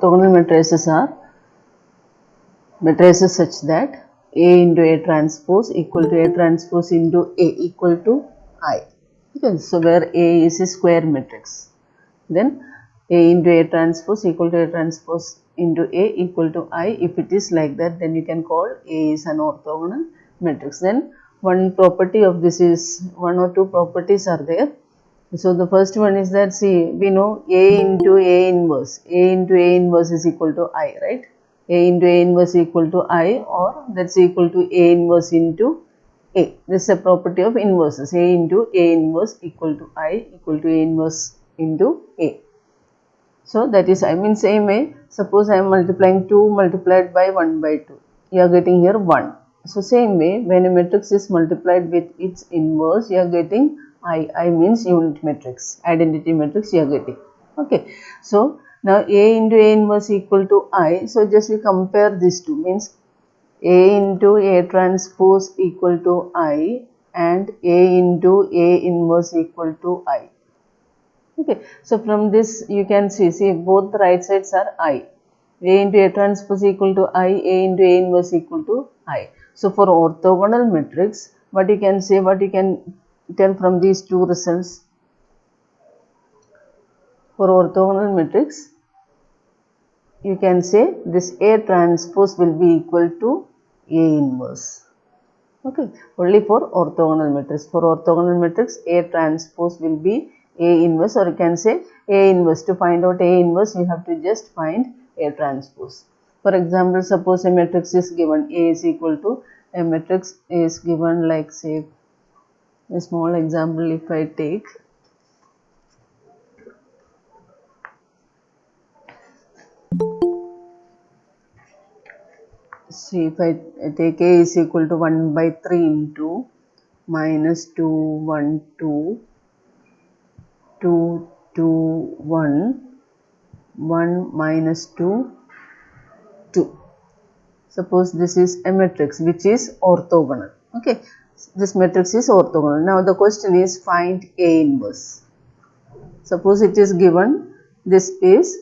orthogonal matrices such that A into A transpose equal to A transpose into A equal to I. Okay, so where A is a square matrix, then A into A transpose equal to A transpose into A equal to I. If it is like that, then you can call A is an orthogonal matrix. Then one property of this is, one or two properties are there. So the first one is that, see, we know A into A inverse is equal to I, right? A into A inverse equal to I, or that's equal to A inverse into A. This is a property of inverses. A into A inverse equal to I equal to A inverse into A. So that is, I mean, same way, suppose I am multiplying 2 multiplied by 1 by 2, you are getting here 1. So same way, when a matrix is multiplied with its inverse, you are getting I means unit matrix, identity matrix you are getting. Okay, so now A into A inverse equal to I, so just we compare these two, means A into A transpose equal to I and A into A inverse equal to I. Okay, so from this you can see both the right sides are I. A into A transpose equal to I, A into A inverse equal to I. So for orthogonal matrix, what you can say, what you can tell from these two results? For orthogonal matrix, you can say this A transpose will be equal to A inverse. Okay, only for orthogonal matrix. For orthogonal matrix, A transpose will be A inverse, or you can say A inverse. To find out A inverse, you have to just find A transpose. For example, suppose a matrix is given, A is equal to, a matrix is given like, say, a small example if I take, see, if I take A is equal to 1 by 3 into minus 2, 1, 2, 2, 2, 1, 1 minus 2, 2. Suppose this is a matrix which is orthogonal. Okay, this matrix is orthogonal. Now the question is, find A inverse. Suppose it is given this is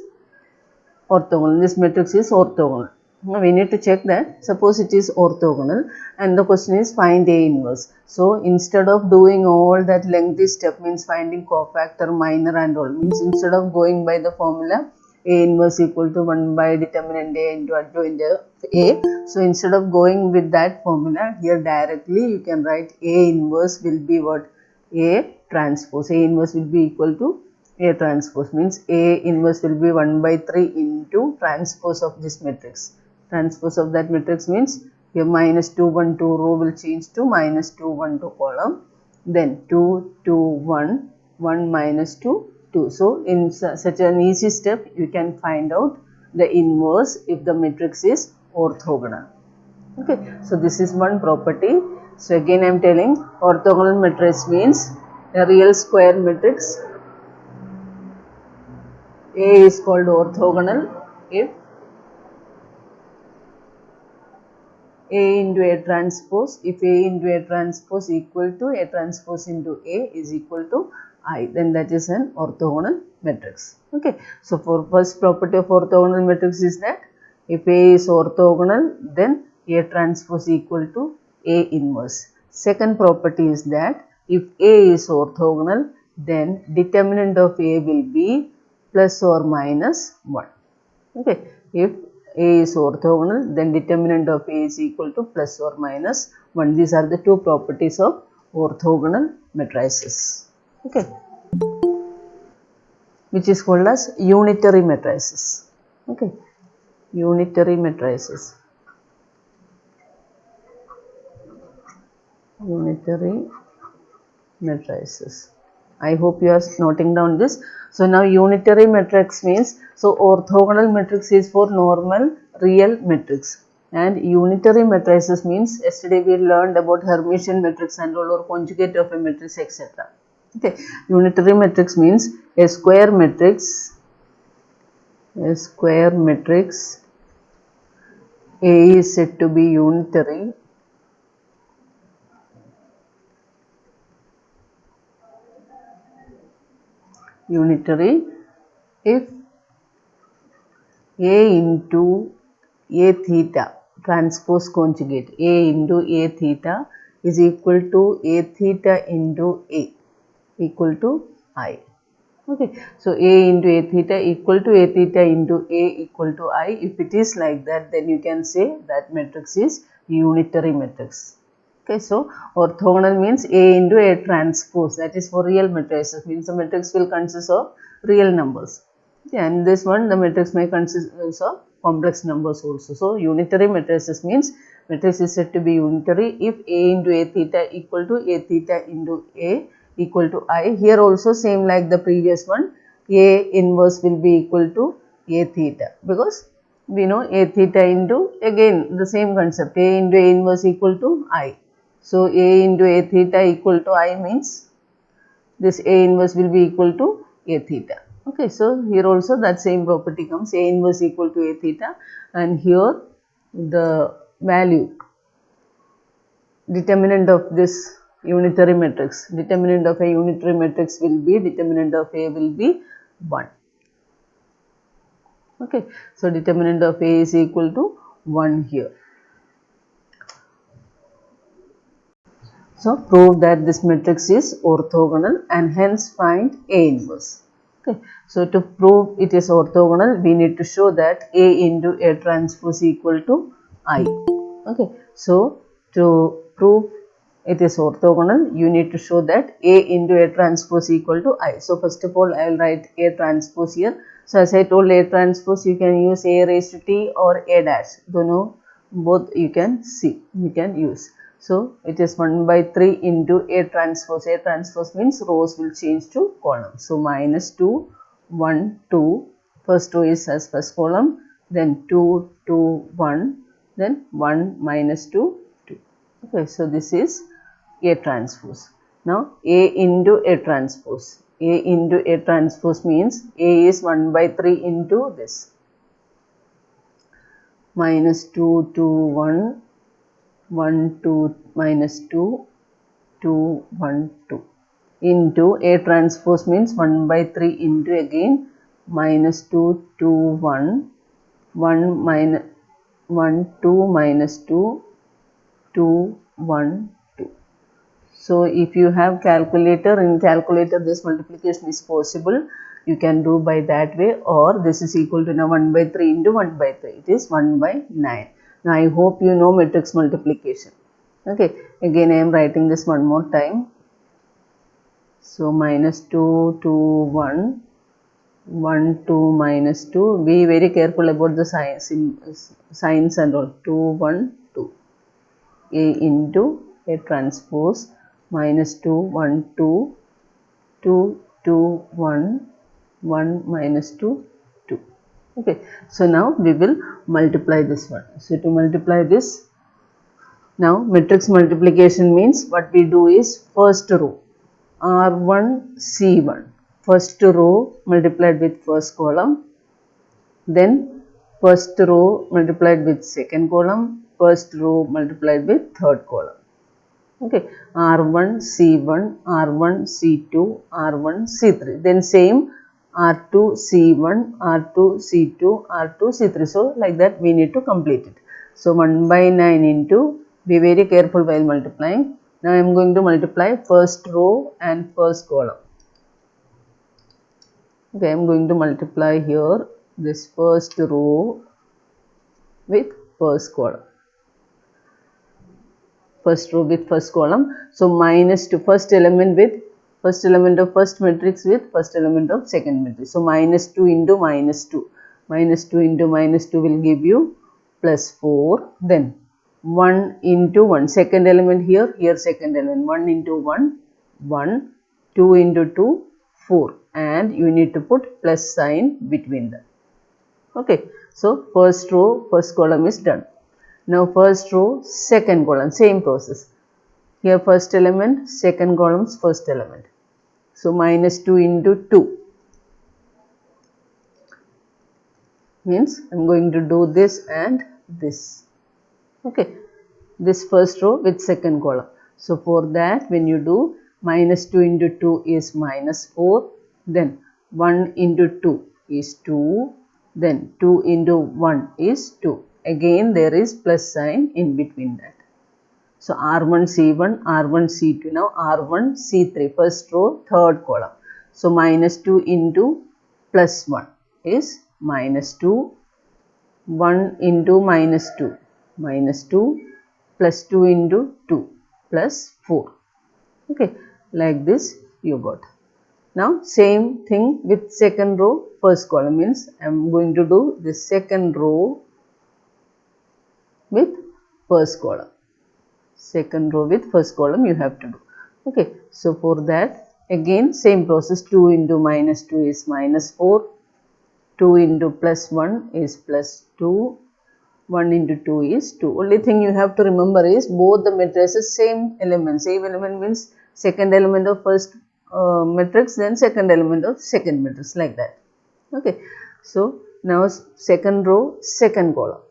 orthogonal, this matrix is orthogonal. Now we need to check that. Suppose it is orthogonal and the question is find A inverse. So instead of doing all that lengthy step, means finding cofactor, minor and all, means instead of going by the formula A inverse equal to 1 by determinant A into adjoint A, so instead of going with that formula, here directly you can write A inverse will be what? A transpose. A inverse will be equal to A transpose, means A inverse will be 1 by 3 into transpose of this matrix. Transpose of that matrix means here minus 2, 1, 2 row will change to minus 2, 1, 2 column. Then 2, 2, 1, 1 minus 2, 2. So in such an easy step, you can find out the inverse if the matrix is orthogonal. Okay, so this is one property. So again I am telling, orthogonal matrix means a real square matrix. A is called orthogonal if A into A transpose, if A into A transpose equal to A transpose into A is equal to I, then that is an orthogonal matrix. Okay, so for first property of orthogonal matrix is that if A is orthogonal, then A transpose equal to A inverse. Second property is that if A is orthogonal, then determinant of A will be plus or minus 1. Okay, if A is orthogonal, then determinant of A is equal to plus or minus 1. These are the two properties of orthogonal matrices. Okay, which is called as unitary matrices. Okay, unitary matrices. Unitary matrices. I hope you are noting down this. So now unitary matrix means, so orthogonal matrix is for normal real matrix, and unitary matrices means, yesterday we learned about Hermitian matrix and all, or conjugate of a matrix, etc. Okay, unitary matrix means a square matrix. A square matrix A is said to be unitary if A into A theta transpose conjugate, A into A theta is equal to A theta into A equal to I. Okay, so A into A theta equal to A theta into A equal to I. If it is like that, then you can say that matrix is unitary matrix. Okay, so orthogonal means A into A transpose, that is for real matrices, means the matrix will consist of real numbers. Okay, and this one, the matrix may consist of complex numbers also. So unitary matrices means matrix is said to be unitary if A into A theta equal to A theta into A equal to I. Here also same like the previous one, A inverse will be equal to A theta, because we know A theta into, again the same concept, A into A inverse equal to I. So A into A theta equal to I means this A inverse will be equal to A theta. Okay, so here also that same property comes, A inverse equal to A theta, and here the value, determinant of this unitary matrix, determinant of a unitary matrix will be, determinant of A will be 1. Okay, so determinant of A is equal to 1 here. So prove that this matrix is orthogonal and hence find A inverse. Okay, so to prove it is orthogonal, we need to show that A into A transpose equal to I. Okay, so to prove it is orthogonal, you need to show that A into A transpose equal to I. So first of all, I will write A transpose here. So as I told, A transpose you can use A raised to T or A dash. Both you can see, you can use. So it is 1 by 3 into A transpose. A transpose means rows will change to columns. So minus 2, 1, 2. First row is as first column, then 2, 2, 1, then 1 minus 2, 2. Okay, so this is A transpose. Now A into A transpose. A into A transpose means A is 1 by 3 into this. Minus 2, 2, 1. 1, 2, minus 2, 2, 1, 2 into A transpose means 1 by 3 into again minus 2, 2, 1, 1 minus 1, 2 minus 2, 2, 1, 2. So if you have calculator, in calculator this multiplication is possible. You can do by that way, or this is equal to now 1 by 3 into 1 by 3. It is 1 by 9. Now I hope you know matrix multiplication. Okay, again I am writing this one more time. So minus 2, 2, 1, 1, 2, minus 2. Be very careful about the signs and all. 2, 1, 2. A into A transpose minus 2, 1, 2, 2, 2, 1, 1 minus 2, 2. Okay, so now we will multiply this one. So to multiply this, now matrix multiplication means what we do is first row R1 C1, first row multiplied with first column, then first row multiplied with second column, first row multiplied with third column. Okay, R1 C1, R1 C2, R1 C3, then same R2 C1, R2 C2, R2 C3. So like that we need to complete it. So 1 by 9 into, be very careful while multiplying. Now I am going to multiply first row and first column. Okay, I am going to multiply here this first row with first column. First row with first column. So minus 2, first element with first element of first matrix with first element of second matrix. So minus 2 into minus 2. Minus 2 into minus 2 will give you plus 4. Then 1 into 1. Second element here, here second element. 1 into 1, 1. 2 into 2, 4. And you need to put plus sign between them. Okay. So first row, first column is done. Now first row, second column, same process. Here first element, second column's first element. So minus 2 into 2 means I am going to do this and this. Okay, this first row with second column. So for that, when you do minus 2 into 2 is minus 4, then 1 into 2 is 2, then 2 into 1 is 2. Again there is plus sign in between that. So R1 C1, R1 C2. Now R1 C3, first row, third column. So minus 2 into plus 1 is minus 2, 1 into minus 2, minus 2, plus 2 into 2, plus 4. Okay, like this you got. Now same thing with second row, first column, means I am going to do the second row with first column. Second row with first column you have to do. Okay, so for that again same process, 2 into minus 2 is minus 4, 2 into plus 1 is plus 2, 1 into 2 is 2. Only thing you have to remember is both the matrices same element. Same element means second element of first matrix, then second element of second matrix, like that. Okay, so now second row, second column.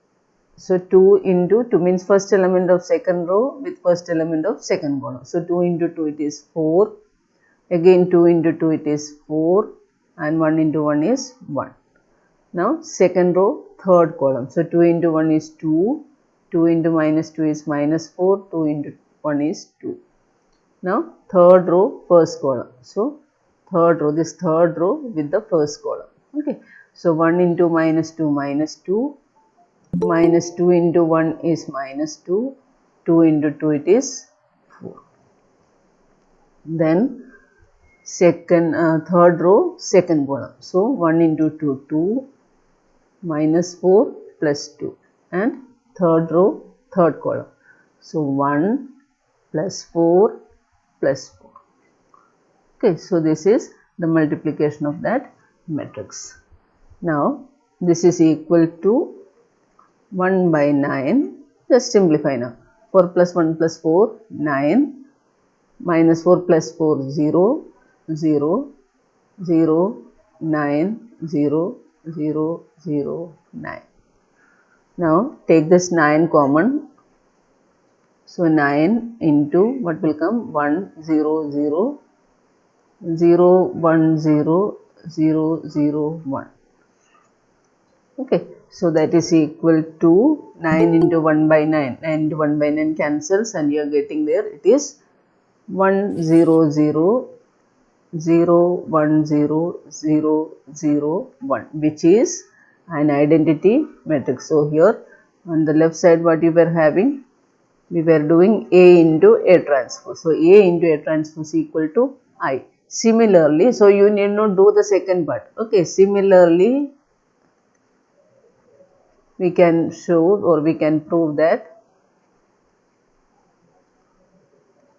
So 2 into 2 means first element of second row with first element of second column. So 2 into 2 it is 4. Again 2 into 2 it is 4 and 1 into 1 is 1. Now second row, third column. So 2 into 1 is 2. 2 into minus 2 is minus 4. 2 into 1 is 2. Now third row, first column. So third row, this third row with the first column. Okay. So 1 into minus 2, minus 2. Minus 2 into 1 is minus 2, 2 into 2 it is 4. Then third row, second column. So 1 into 2, 2, minus 4 plus 2, and third row, third column. So 1 plus 4 plus 4. Okay, so this is the multiplication of that matrix. Now this is equal to 1 by 9, just simplify now. 4 plus 1 plus 4, 9, minus 4 plus 4, 0, 0, 0, 9, 0, 0, 0, 9. Now take this 9 common. So 9 into what will come? 1, 0, 0, 0, 1, 0, 0, 0, 1. Okay, so that is equal to 9 into 1 by 9. 9 into 1 by 9 cancels and you are getting there. It is 1, 0, 0, 0, 1, 0, 0, 0, 1, which is an identity matrix. So here on the left side what you were having? We were doing A into A transpose. So A into A transpose equal to I. Similarly, so you need not do the second part. Okay, similarly we can show or we can prove that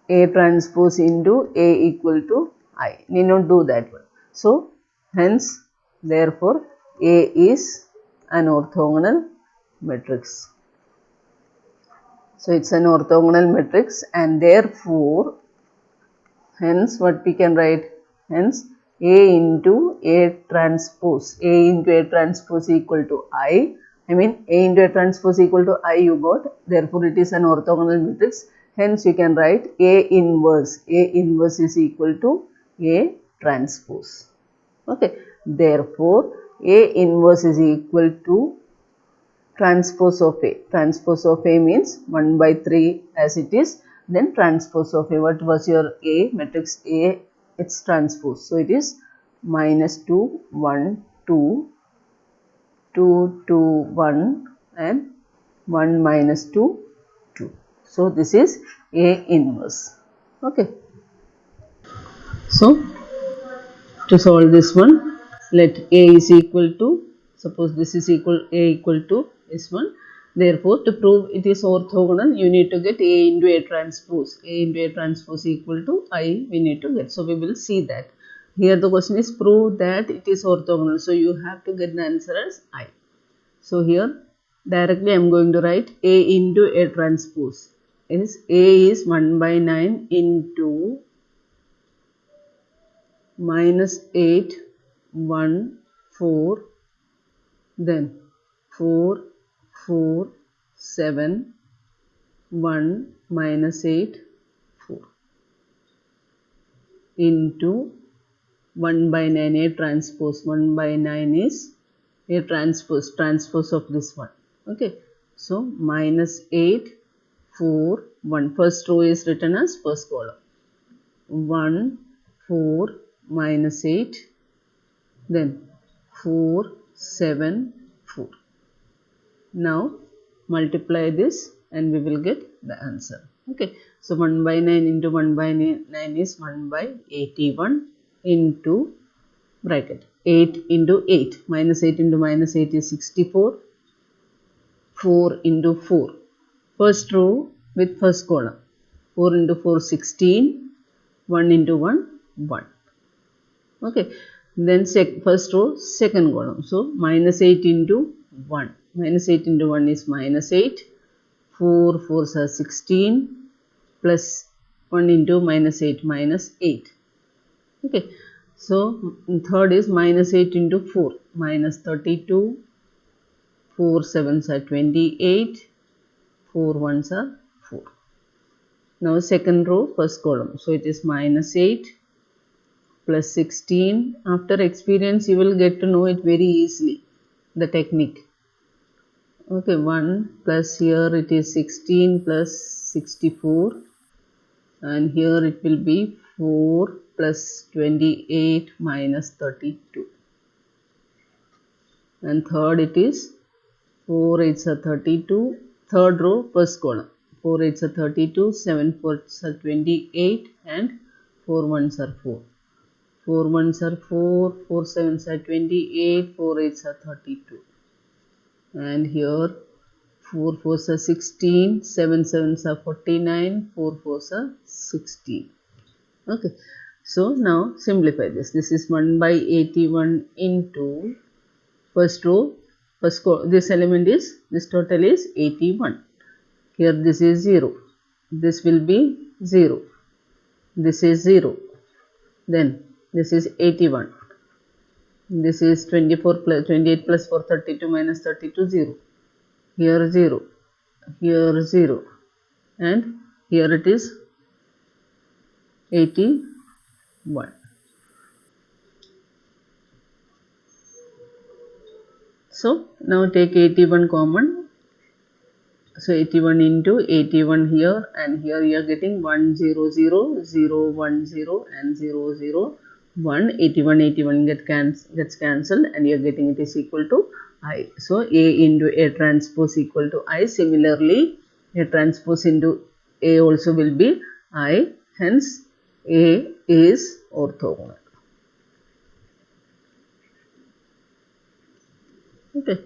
A transpose into A equal to I. Need not do that one. So hence therefore A is an orthogonal matrix. So it's an orthogonal matrix and therefore hence what we can write? Hence A into A transpose. A into A transpose equal to I. A into A transpose equal to I you got. Therefore it is an orthogonal matrix. Hence you can write A inverse. A inverse is equal to A transpose. Okay. Therefore A inverse is equal to transpose of A. Transpose of A means 1 by 3 as it is. Then transpose of A. What was your A? Matrix A, its transpose. So it is minus 2, 1, 2, 2, 2, 1 and 1 minus 2, 2. So this is A inverse. Okay. So to solve this one, let A is equal to, suppose this is equal, A equal to this one. Therefore, to prove it is orthogonal, you need to get A into A transpose. A into A transpose equal to I we need to get. So, we will see that. Here the question is prove that it is orthogonal. So, you have to get the answer as I. So, here directly I am going to write A into A transpose is A is 1 by 9 into minus 8, 1, 4, then 4, 4, 7, 1 minus 8, 4 into 1 by 9 A transpose. 1 by 9 is a transpose of this one. Okay, so minus 8, 4, 1. First row is written as first column. 1, 4, minus 8, then 4, 7, 4. Now multiply this and we will get the answer. Okay, so 1 by 9 into 1 by 9 is 1 by 81 into bracket 8 into 8. Minus 8 into minus 8 is 64. 4 into 4. First row with first column. 4 into 4, 16. 1 into 1, 1. Okay, then first row, second column. So minus 8 into 1. Minus 8 into 1 is minus 8. 4 4s are 16 plus 1 into minus 8, minus 8. Okay, so third is minus 8 into 4, minus 32. 4 7s are 28. 4 1s are 4. Now second row, first column. So it is minus 8 plus 16. After experience, you will get to know it very easily, the technique. Okay, 1 plus here it is 16 plus 64. And here it will be 4 plus 28 minus 32. And third it is 4 8s are 32. Third row, first column. 4 8s are 32, 7 4s are 28 and 4 1s are 4. 4 1s are 4, 4 7s are 28, 4 8s are 32. And here 4 4s are 16, 7 7s are 49, 4 4s are 16. Okay, so now simplify this. This is 1 by 81 into first row, this element is, this total is 81. Here this is 0. This will be 0. This is 0. Then this is 81. This is 24 plus 28 plus 4, 32 minus 32, 0. Here 0. Here 0. And here it is 81. So now take 81 common. So 81 into 81 here, and here you are getting 1 0 0 0 1 0 and 0 0 1. 81 81 gets cancelled, and you are getting it is equal to I. So A into A transpose equal to I. Similarly, A transpose into A also will be I. Hence A is orthogonal. Okay.